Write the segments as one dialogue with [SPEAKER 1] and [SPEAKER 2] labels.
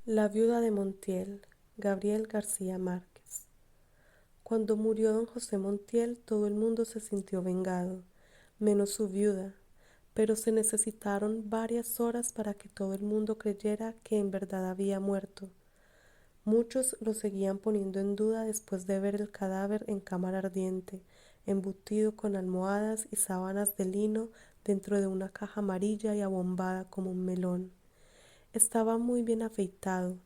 [SPEAKER 1] La viuda de Montiel, Gabriel García Márquez. Cuando murió don José Montiel, todo el mundo se sintió vengado, menos su viuda, pero se necesitaron varias horas para que todo el mundo creyera que en verdad había muerto. Muchos lo seguían poniendo en duda después de ver el cadáver en cámara ardiente, embutido con almohadas y sábanas de lino dentro de una caja amarilla y abombada como un melón. Estaba muy bien afeitado,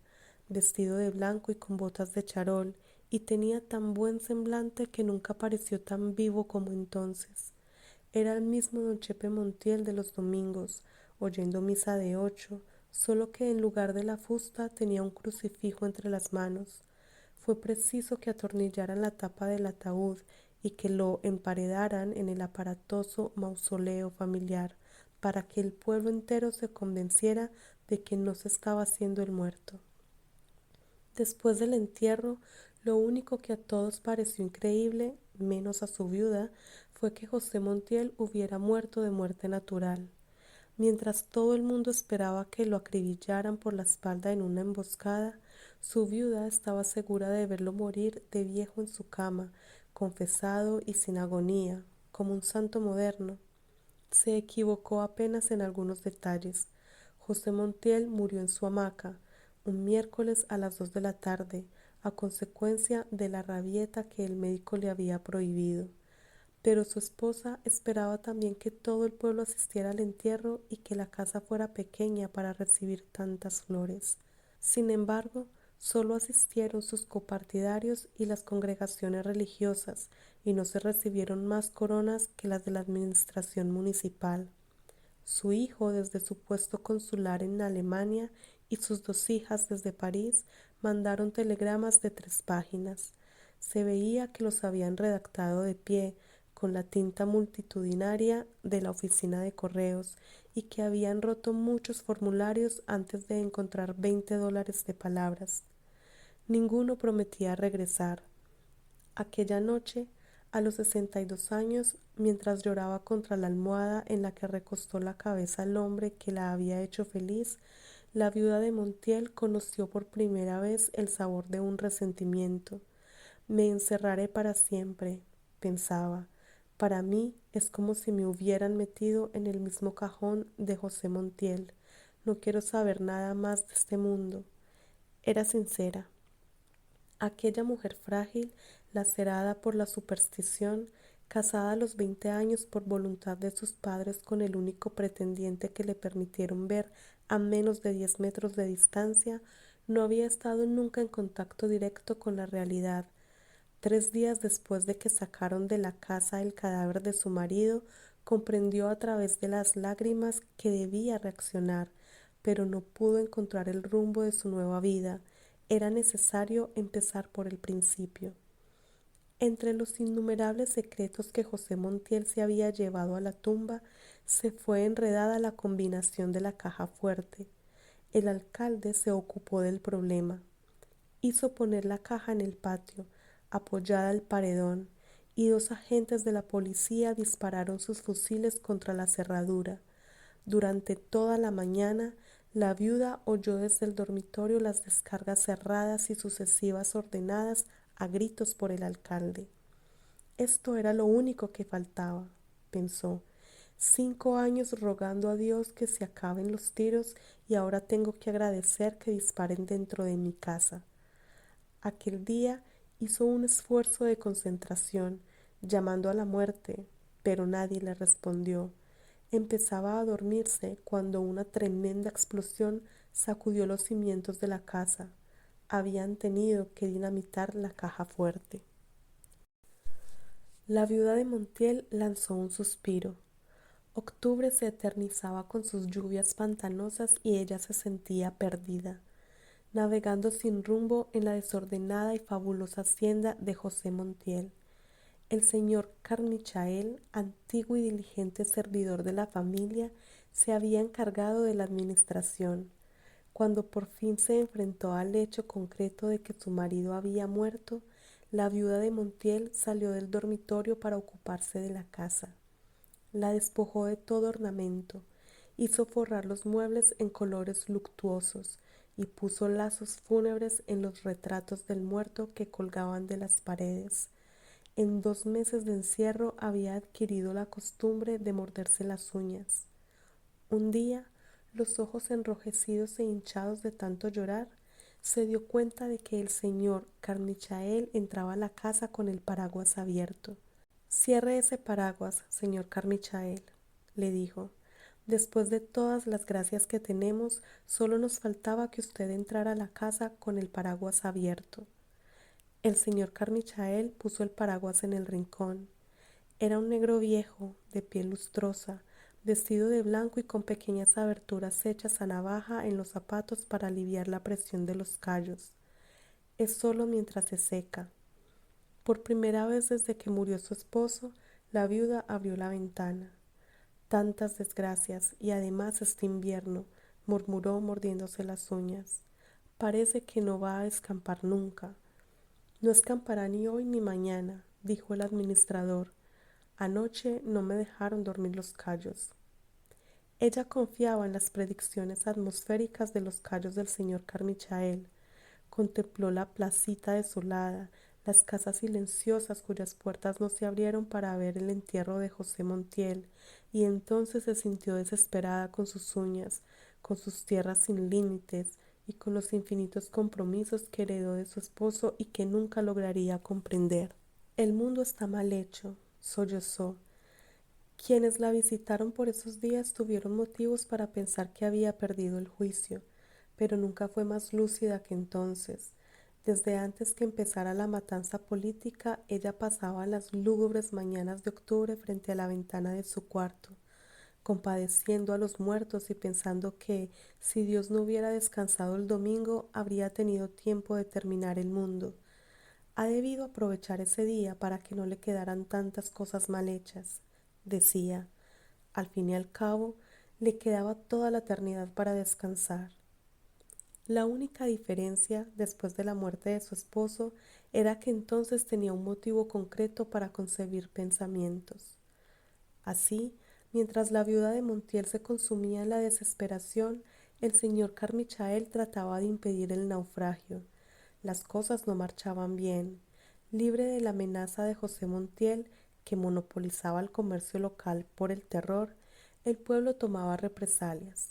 [SPEAKER 1] vestido de blanco y con botas de charol, y tenía tan buen semblante que nunca pareció tan vivo como entonces. Era el mismo don Chepe Montiel de los domingos, oyendo misa de 8, solo que en lugar de la fusta tenía un crucifijo entre las manos. Fue preciso que atornillaran la tapa del ataúd y que lo emparedaran en el aparatoso mausoleo familiar, para que el pueblo entero se convenciera de que no se estaba haciendo el muerto. Después del entierro, lo único que a todos pareció increíble, menos a su viuda, fue que José Montiel hubiera muerto de muerte natural. Mientras todo el mundo esperaba que lo acribillaran por la espalda en una emboscada, su viuda estaba segura de verlo morir de viejo en su cama, confesado y sin agonía, como un santo moderno. Se equivocó apenas en algunos detalles. José Montiel murió en su hamaca, un miércoles a las 2 de la tarde, a consecuencia de la rabieta que el médico le había prohibido. Pero su esposa esperaba también que todo el pueblo asistiera al entierro y que la casa fuera pequeña para recibir tantas flores. Sin embargo, solo asistieron sus copartidarios y las congregaciones religiosas, y no se recibieron más coronas que las de la administración municipal. Su hijo desde su puesto consular en Alemania y sus dos hijas desde París mandaron telegramas de 3 páginas. Se veía que los habían redactado de pie, con la tinta multitudinaria de la oficina de correos, y que habían roto muchos formularios antes de encontrar $20 de palabras. Ninguno prometía regresar. Aquella noche, a los 62 años, mientras lloraba contra la almohada en la que recostó la cabeza el hombre que la había hecho feliz, la viuda de Montiel conoció por primera vez el sabor de un resentimiento. Me encerraré para siempre, pensaba. Para mí es como si me hubieran metido en el mismo cajón de José Montiel. No quiero saber nada más de este mundo. Era sincera. Aquella mujer frágil, lacerada por la superstición, casada a los 20 años por voluntad de sus padres con el único pretendiente que le permitieron ver a menos de 10 metros de distancia, no había estado nunca en contacto directo con la realidad. 3 días después de que sacaron de la casa el cadáver de su marido, comprendió a través de las lágrimas que debía reaccionar, pero no pudo encontrar el rumbo de su nueva vida. Era necesario empezar por el principio. Entre los innumerables secretos que José Montiel se había llevado a la tumba, se fue enredada la combinación de la caja fuerte. El alcalde se ocupó del problema. Hizo poner la caja en el patio, apoyada al paredón, y 2 agentes de la policía dispararon sus fusiles contra la cerradura. Durante toda la mañana, la viuda oyó desde el dormitorio las descargas cerradas y sucesivas ordenadas a gritos por el alcalde. Esto era lo único que faltaba, pensó. 5 años rogando a Dios que se acaben los tiros y ahora tengo que agradecer que disparen dentro de mi casa. Aquel día hizo un esfuerzo de concentración, llamando a la muerte, pero nadie le respondió. Empezaba a dormirse cuando una tremenda explosión sacudió los cimientos de la casa. Habían tenido que dinamitar la caja fuerte. La viuda de Montiel lanzó un suspiro. Octubre se eternizaba con sus lluvias pantanosas y ella se sentía perdida, navegando sin rumbo en la desordenada y fabulosa hacienda de José Montiel. El señor Carmichael, antiguo y diligente servidor de la familia, se había encargado de la administración. Cuando por fin se enfrentó al hecho concreto de que su marido había muerto, la viuda de Montiel salió del dormitorio para ocuparse de la casa. La despojó de todo ornamento, hizo forrar los muebles en colores luctuosos, y puso lazos fúnebres en los retratos del muerto que colgaban de las paredes. En 2 meses de encierro había adquirido la costumbre de morderse las uñas. Un día, los ojos enrojecidos e hinchados de tanto llorar, se dio cuenta de que el señor Carmichael entraba a la casa con el paraguas abierto. Cierre ese paraguas, señor Carmichael, le dijo. Después de todas las gracias que tenemos, solo nos faltaba que usted entrara a la casa con el paraguas abierto. El señor Carmichael puso el paraguas en el rincón. Era un negro viejo, de piel lustrosa, vestido de blanco y con pequeñas aberturas hechas a navaja en los zapatos para aliviar la presión de los callos. Es solo mientras se seca. Por primera vez desde que murió su esposo, la viuda abrió la ventana. Tantas desgracias, y además este invierno, murmuró mordiéndose las uñas. Parece que no va a escampar nunca. No escampará ni hoy ni mañana, dijo el administrador. Anoche no me dejaron dormir los callos. Ella confiaba en las predicciones atmosféricas de los callos del señor Carmichael. Contempló la placita desolada, las casas silenciosas cuyas puertas no se abrieron para ver el entierro de José Montiel, y entonces se sintió desesperada con sus uñas, con sus tierras sin límites y con los infinitos compromisos que heredó de su esposo y que nunca lograría comprender. El mundo está mal hecho, sollozó. Quienes la visitaron por esos días tuvieron motivos para pensar que había perdido el juicio, pero nunca fue más lúcida que entonces. Desde antes que empezara la matanza política, ella pasaba las lúgubres mañanas de octubre frente a la ventana de su cuarto, compadeciendo a los muertos y pensando que, si Dios no hubiera descansado el domingo, habría tenido tiempo de terminar el mundo. Ha debido aprovechar ese día para que no le quedaran tantas cosas mal hechas, decía. Al fin y al cabo, le quedaba toda la eternidad para descansar. La única diferencia, después de la muerte de su esposo, era que entonces tenía un motivo concreto para concebir pensamientos. Así, mientras la viuda de Montiel se consumía en la desesperación, el señor Carmichael trataba de impedir el naufragio. Las cosas no marchaban bien. Libre de la amenaza de José Montiel, que monopolizaba el comercio local por el terror, el pueblo tomaba represalias.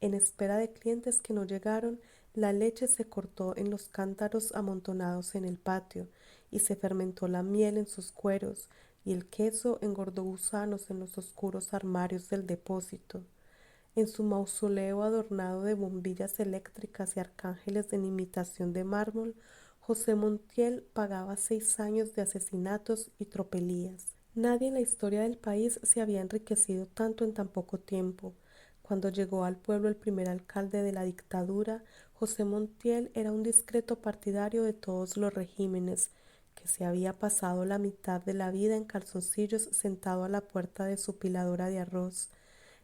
[SPEAKER 1] En espera de clientes que no llegaron, la leche se cortó en los cántaros amontonados en el patio, y se fermentó la miel en sus cueros, y el queso engordó gusanos en los oscuros armarios del depósito. En su mausoleo adornado de bombillas eléctricas y arcángeles en imitación de mármol, José Montiel pagaba 6 años de asesinatos y tropelías. Nadie en la historia del país se había enriquecido tanto en tan poco tiempo. Cuando llegó al pueblo el primer alcalde de la dictadura, José Montiel era un discreto partidario de todos los regímenes, que se había pasado la mitad de la vida en calzoncillos sentado a la puerta de su piladora de arroz.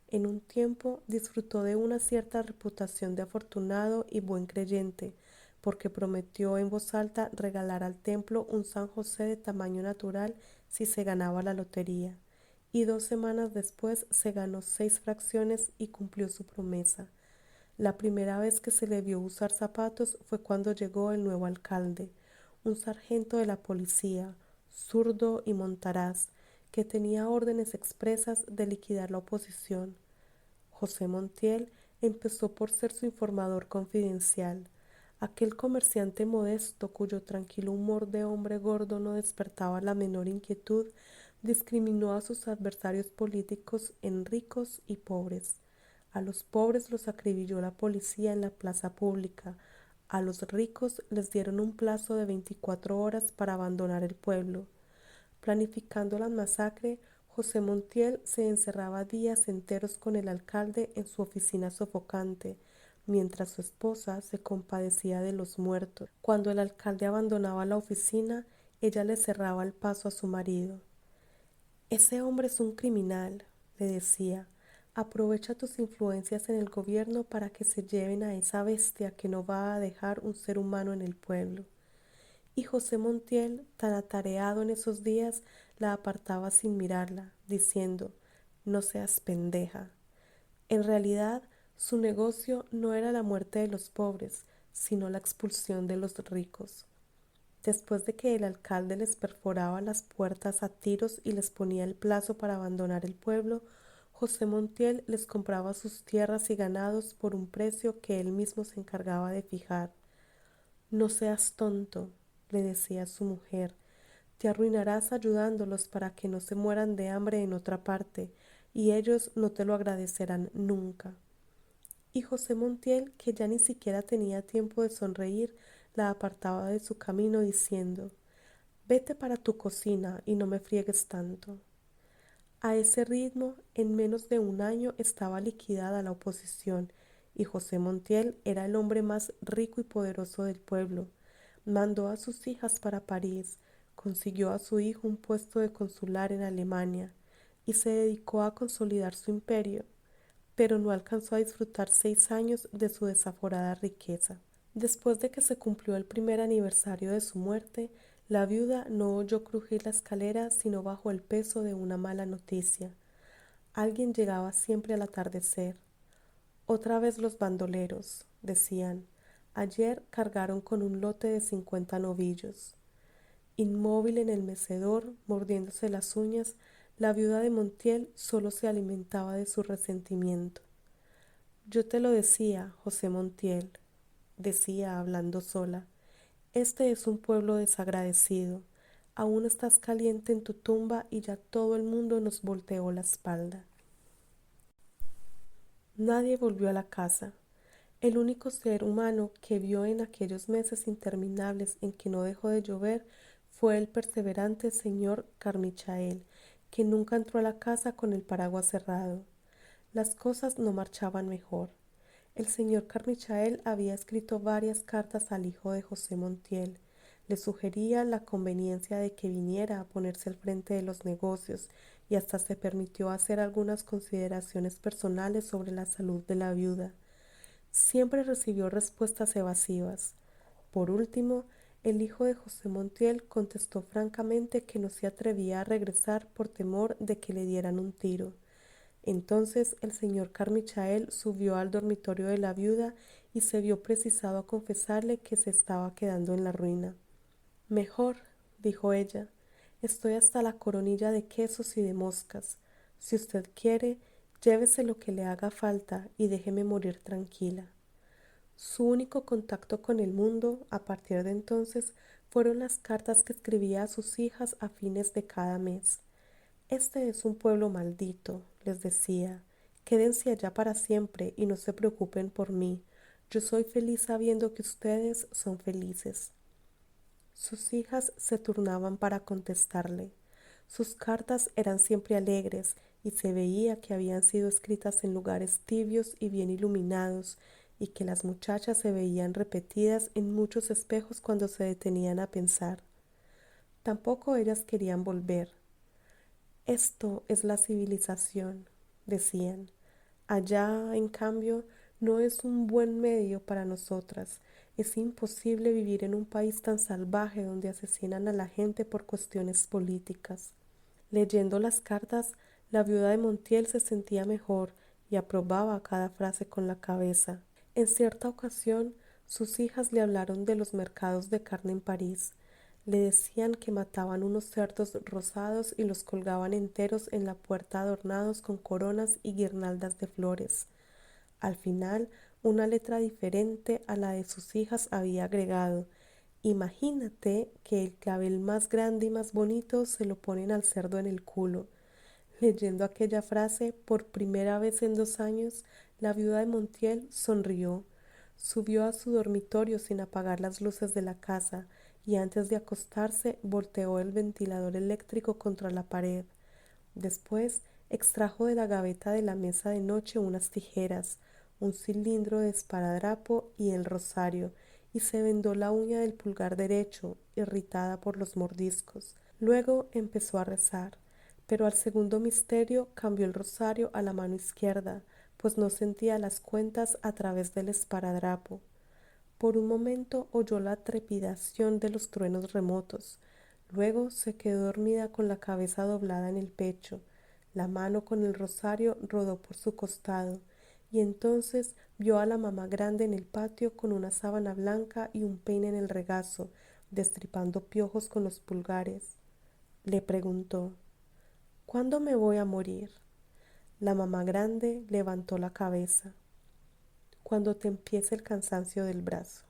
[SPEAKER 1] En un tiempo disfrutó de una cierta reputación de afortunado y buen creyente, porque prometió en voz alta regalar al templo un San José de tamaño natural si se ganaba la lotería, y 2 semanas después se ganó 6 fracciones y cumplió su promesa. La primera vez que se le vio usar zapatos fue cuando llegó el nuevo alcalde, un sargento de la policía, zurdo y montaraz, que tenía órdenes expresas de liquidar la oposición. José Montiel empezó por ser su informador confidencial, aquel comerciante modesto cuyo tranquilo humor de hombre gordo no despertaba la menor inquietud, discriminó a sus adversarios políticos en ricos y pobres. A los pobres los acribilló la policía en la plaza pública, a los ricos les dieron un plazo de 24 horas para abandonar el pueblo. Planificando la masacre, José Montiel se encerraba días enteros con el alcalde en su oficina sofocante, mientras su esposa se compadecía de los muertos. Cuando el alcalde abandonaba la oficina, ella le cerraba el paso a su marido. Ese hombre es un criminal, le decía. Aprovecha tus influencias en el gobierno para que se lleven a esa bestia que no va a dejar un ser humano en el pueblo. Y José Montiel, tan atareado en esos días, la apartaba sin mirarla, diciendo: no seas pendeja. En realidad, Su negocio no era la muerte de los pobres, sino la expulsión de los ricos. Después de que el alcalde les perforaba las puertas a tiros y les ponía el plazo para abandonar el pueblo, José Montiel les compraba sus tierras y ganados por un precio que él mismo se encargaba de fijar. No seas tonto, le decía a su mujer, te arruinarás ayudándolos para que no se mueran de hambre en otra parte, y ellos no te lo agradecerán nunca. Y José Montiel, que ya ni siquiera tenía tiempo de sonreír, la apartaba de su camino diciendo, vete para tu cocina y no me friegues tanto. A ese ritmo, en menos de un año estaba liquidada la oposición, y José Montiel era el hombre más rico y poderoso del pueblo. Mandó a sus hijas para París, consiguió a su hijo un puesto de consular en Alemania, y se dedicó a consolidar su imperio, pero no alcanzó a disfrutar 6 años de su desaforada riqueza. Después de que se cumplió el primer aniversario de su muerte, la viuda no oyó crujir la escalera sino bajo el peso de una mala noticia. Alguien llegaba siempre al atardecer. Otra vez los bandoleros, decían. Ayer cargaron con un lote de 50 novillos. Inmóvil en el mecedor, mordiéndose las uñas, la viuda de Montiel solo se alimentaba de su resentimiento. Yo te lo decía, José Montiel, decía hablando sola. Este es un pueblo desagradecido. Aún estás caliente en tu tumba y ya todo el mundo nos volteó la espalda. Nadie volvió a la casa. El único ser humano que vio en aquellos meses interminables en que no dejó de llover fue el perseverante señor Carmichael, que nunca entró a la casa con el paraguas cerrado. Las cosas no marchaban mejor. El señor Carmichael había escrito varias cartas al hijo de José Montiel. Le sugería la conveniencia de que viniera a ponerse al frente de los negocios y hasta se permitió hacer algunas consideraciones personales sobre la salud de la viuda. Siempre recibió respuestas evasivas. Por último, el hijo de José Montiel contestó francamente que no se atrevía a regresar por temor de que le dieran un tiro. Entonces el señor Carmichael subió al dormitorio de la viuda y se vio precisado a confesarle que se estaba quedando en la ruina. Mejor, dijo ella, estoy hasta la coronilla de quesos y de moscas. Si usted quiere, llévese lo que le haga falta y déjeme morir tranquila. Su único contacto con el mundo, a partir de entonces, fueron las cartas que escribía a sus hijas a fines de cada mes. Este es un pueblo maldito, les decía. Quédense allá para siempre y no se preocupen por mí. Yo soy feliz sabiendo que ustedes son felices. Sus hijas se turnaban para contestarle. Sus cartas eran siempre alegres y se veía que habían sido escritas en lugares tibios y bien iluminados y que las muchachas se veían repetidas en muchos espejos cuando se detenían a pensar. Tampoco ellas querían volver. Esto es la civilización, decían. Allá, en cambio, no es un buen medio para nosotras. Es imposible vivir en un país tan salvaje donde asesinan a la gente por cuestiones políticas. Leyendo las cartas, la viuda de Montiel se sentía mejor y aprobaba cada frase con la cabeza. En cierta ocasión, sus hijas le hablaron de los mercados de carne en París. Le decían que mataban unos cerdos rosados y los colgaban enteros en la puerta adornados con coronas y guirnaldas de flores. Al final, una letra diferente a la de sus hijas había agregado: imagínate que el clavel más grande y más bonito se lo ponen al cerdo en el culo. Leyendo aquella frase por primera vez en 2 años, la viuda de Montiel sonrió. Subió a su dormitorio sin apagar las luces de la casa y antes de acostarse volteó el ventilador eléctrico contra la pared. Después extrajo de la gaveta de la mesa de noche unas tijeras, un cilindro de esparadrapo y el rosario, y se vendó la uña del pulgar derecho, irritada por los mordiscos. Luego empezó a rezar, pero al segundo misterio cambió el rosario a la mano izquierda, pues no sentía las cuentas a través del esparadrapo. Por un momento oyó la trepidación de los truenos remotos. Luego se quedó dormida con la cabeza doblada en el pecho. La mano con el rosario rodó por su costado y entonces vio a la mamá grande en el patio con una sábana blanca y un peine en el regazo, destripando piojos con los pulgares. Le preguntó: ¿Cuándo me voy a morir? La mamá grande levantó la cabeza: Cuando te empiece el cansancio del brazo.